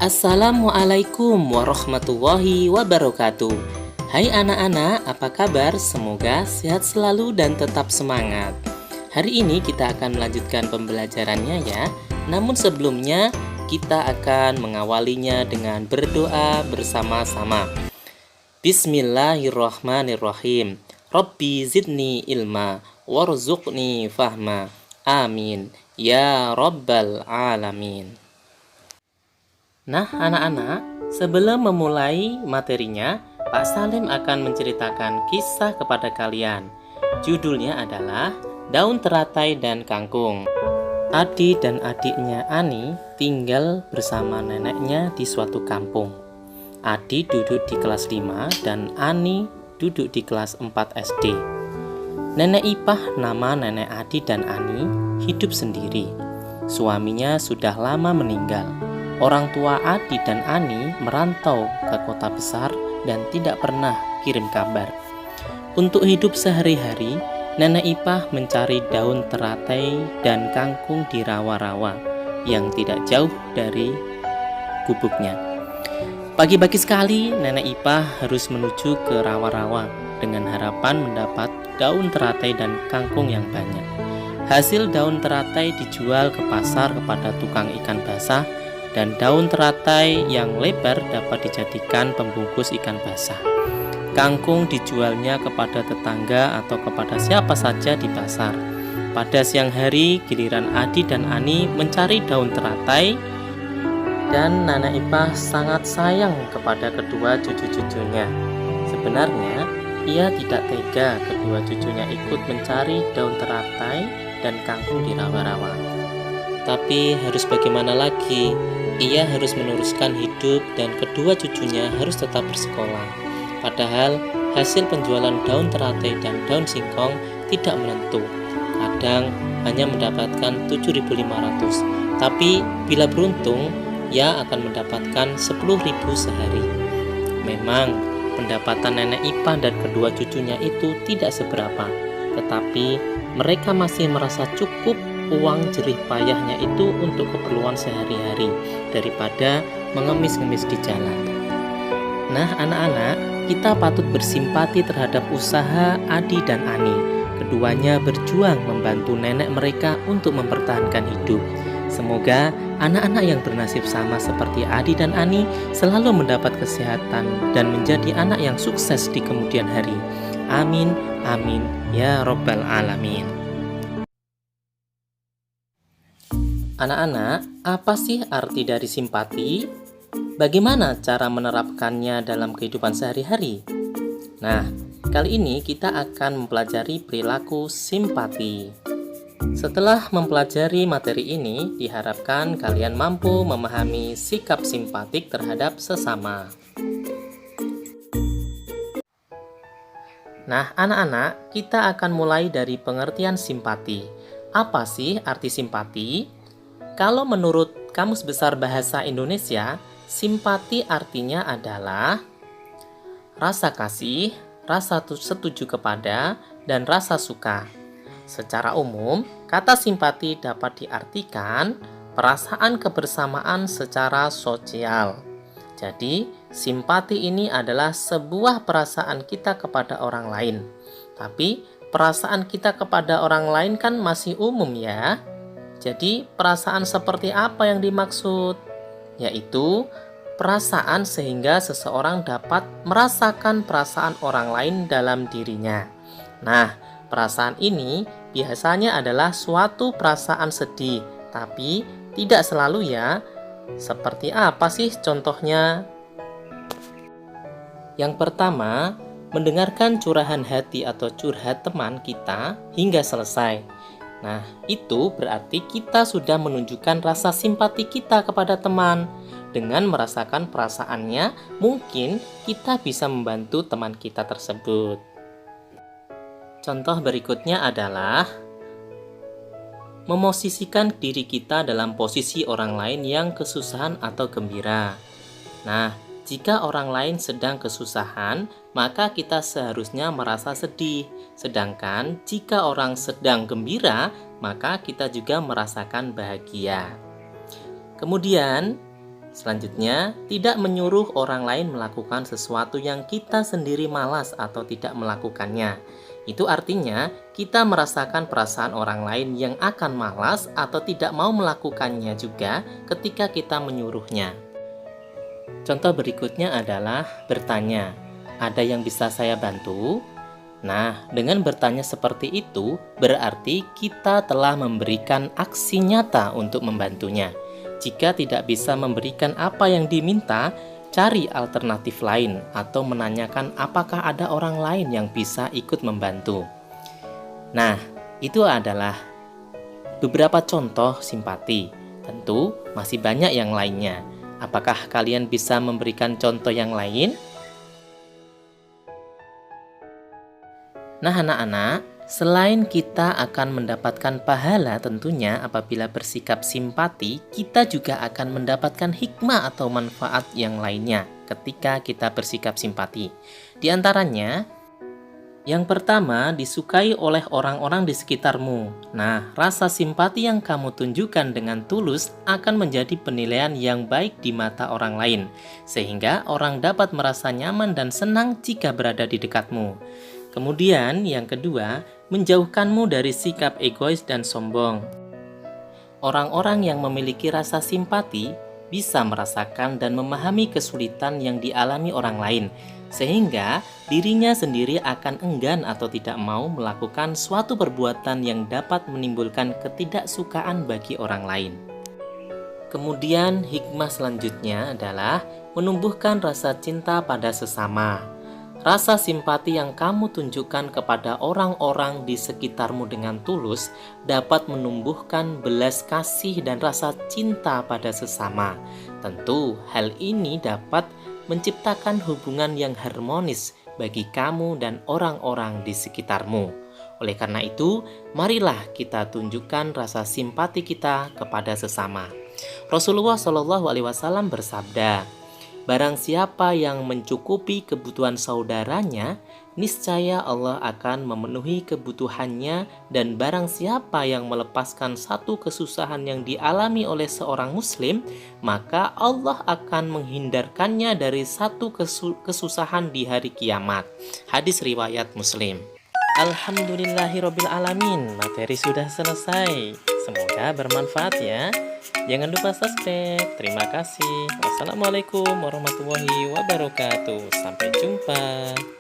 Assalamualaikum warahmatullahi wabarakatuh. Hai anak-anak, apa kabar? Semoga sehat selalu dan tetap semangat. Hari ini kita akan melanjutkan pembelajarannya ya. Namun sebelumnya kita akan mengawalinya dengan berdoa bersama-sama. Bismillahirrahmanirrahim. Rabbi zidni ilma warzuqni fahma. Amin. Ya Rabbal Alamin. Nah anak-anak, sebelum memulai materinya, Pak Salim akan menceritakan kisah kepada kalian. Judulnya adalah Daun Teratai dan Kangkung. Adi dan adiknya Ani tinggal bersama neneknya di suatu kampung. Adi duduk di kelas 5 dan Ani duduk di kelas 4 SD. Nenek ipah nama nenek Adi dan Ani hidup sendiri. Suaminya sudah lama meninggal. Orang tua Adi dan Ani merantau ke kota besar dan tidak pernah kirim kabar. Untuk hidup sehari-hari, nenek ipah mencari daun teratai dan kangkung di rawa-rawa yang tidak jauh dari gubuknya. Pagi-pagi sekali, nenek ipah harus menuju ke rawa-rawa dengan harapan mendapat daun teratai dan kangkung yang banyak. Hasil daun teratai dijual ke pasar kepada tukang ikan basah, dan daun teratai yang lebar dapat dijadikan pembungkus ikan basah. Kangkung dijualnya kepada tetangga atau kepada siapa saja di pasar. Pada siang hari, giliran Adi dan Ani mencari daun teratai, dan nenek ipah sangat sayang kepada kedua cucu-cucunya. Sebenarnya, ia tidak tega kedua cucunya ikut mencari daun teratai dan kangkung di rawa-rawa. Tapi harus bagaimana lagi? Ia harus meneruskan hidup dan kedua cucunya harus tetap bersekolah. Padahal hasil penjualan daun teratai dan daun singkong tidak menentu. Kadang hanya mendapatkan 7.500. Tapi bila beruntung, ia akan mendapatkan 10.000 sehari. Memang pendapatan nenek ipah dan kedua cucunya itu tidak seberapa. Tetapi mereka masih merasa cukup uang jerih payahnya itu untuk keperluan sehari-hari daripada mengemis-ngemis di jalan. Nah anak-anak, kita patut bersimpati terhadap usaha Adi dan Ani. Keduanya berjuang membantu nenek mereka untuk mempertahankan hidup. Semoga anak-anak yang bernasib sama seperti Adi dan Ani selalu mendapat kesehatan dan menjadi anak yang sukses di kemudian hari. Amin, amin, ya Rabbal Alamin. Anak-anak, apa sih arti dari simpati? Bagaimana cara menerapkannya dalam kehidupan sehari-hari? Nah, kali ini kita akan mempelajari perilaku simpati. Setelah mempelajari materi ini, diharapkan kalian mampu memahami sikap simpatik terhadap sesama. Nah, anak-anak, kita akan mulai dari pengertian simpati. Apa sih arti simpati? Kalau menurut Kamus Besar Bahasa Indonesia, simpati artinya adalah rasa kasih, rasa setuju kepada, dan rasa suka. Secara umum, kata simpati dapat diartikan perasaan kebersamaan secara sosial. Jadi, simpati ini adalah sebuah perasaan kita kepada orang lain. Tapi, perasaan kita kepada orang lain kan masih umum ya. Jadi, perasaan seperti apa yang dimaksud? Yaitu, perasaan sehingga seseorang dapat merasakan perasaan orang lain dalam dirinya. Nah, perasaan ini biasanya adalah suatu perasaan sedih, tapi tidak selalu ya. Seperti apa sih contohnya? Yang pertama, mendengarkan curahan hati atau curhat teman kita hingga selesai. Nah, itu berarti kita sudah menunjukkan rasa simpati kita kepada teman. Dengan merasakan perasaannya, mungkin kita bisa membantu teman kita tersebut. Contoh berikutnya adalah memosisikan diri kita dalam posisi orang lain yang kesusahan atau gembira. Nah, jika orang lain sedang kesusahan, maka kita seharusnya merasa sedih. Sedangkan jika orang sedang gembira, maka kita juga merasakan bahagia. Kemudian, Selanjutnya, tidak menyuruh orang lain melakukan sesuatu yang kita sendiri malas atau tidak melakukannya. Itu artinya kita merasakan perasaan orang lain yang akan malas atau tidak mau melakukannya juga ketika kita menyuruhnya. Contoh berikutnya adalah bertanya, "Ada yang bisa saya bantu?" Nah, dengan bertanya seperti itu, berarti kita telah memberikan aksi nyata untuk membantunya. Jika tidak bisa memberikan apa yang diminta, cari alternatif lain atau menanyakan apakah ada orang lain yang bisa ikut membantu. Nah, itu adalah beberapa contoh simpati. Tentu masih banyak yang lainnya. Apakah kalian bisa memberikan contoh yang lain? Nah, anak-anak, selain kita akan mendapatkan pahala tentunya apabila bersikap simpati, kita juga akan mendapatkan hikmah atau manfaat yang lainnya ketika kita bersikap simpati. Di antaranya, yang pertama, disukai oleh orang-orang di sekitarmu. Nah, rasa simpati yang kamu tunjukkan dengan tulus akan menjadi penilaian yang baik di mata orang lain, sehingga orang dapat merasa nyaman dan senang jika berada di dekatmu. Kemudian, yang kedua, menjauhkanmu dari sikap egois dan sombong. Orang-orang yang memiliki rasa simpati bisa merasakan dan memahami kesulitan yang dialami orang lain, sehingga dirinya sendiri akan enggan atau tidak mau melakukan suatu perbuatan yang dapat menimbulkan ketidaksukaan bagi orang lain. Kemudian, hikmah selanjutnya adalah menumbuhkan rasa cinta pada sesama. Rasa simpati yang kamu tunjukkan kepada orang-orang di sekitarmu dengan tulus dapat menumbuhkan belas kasih dan rasa cinta pada sesama. Tentu, hal ini dapat menciptakan hubungan yang harmonis bagi kamu dan orang-orang di sekitarmu. Oleh karena itu, marilah kita tunjukkan rasa simpati kita kepada sesama. Rasulullah Shallallahu Alaihi Wasallam bersabda, "Barang siapa yang mencukupi kebutuhan saudaranya, niscaya Allah akan memenuhi kebutuhannya, dan barang siapa yang melepaskan satu kesusahan yang dialami oleh seorang muslim, maka Allah akan menghindarkannya dari satu kesusahan di hari kiamat." Hadis riwayat Muslim. Alhamdulillahirobbilalamin, materi sudah selesai. Semoga bermanfaat ya. Jangan lupa subscribe. Terima kasih. Wassalamualaikum warahmatullahi wabarakatuh. Sampai jumpa.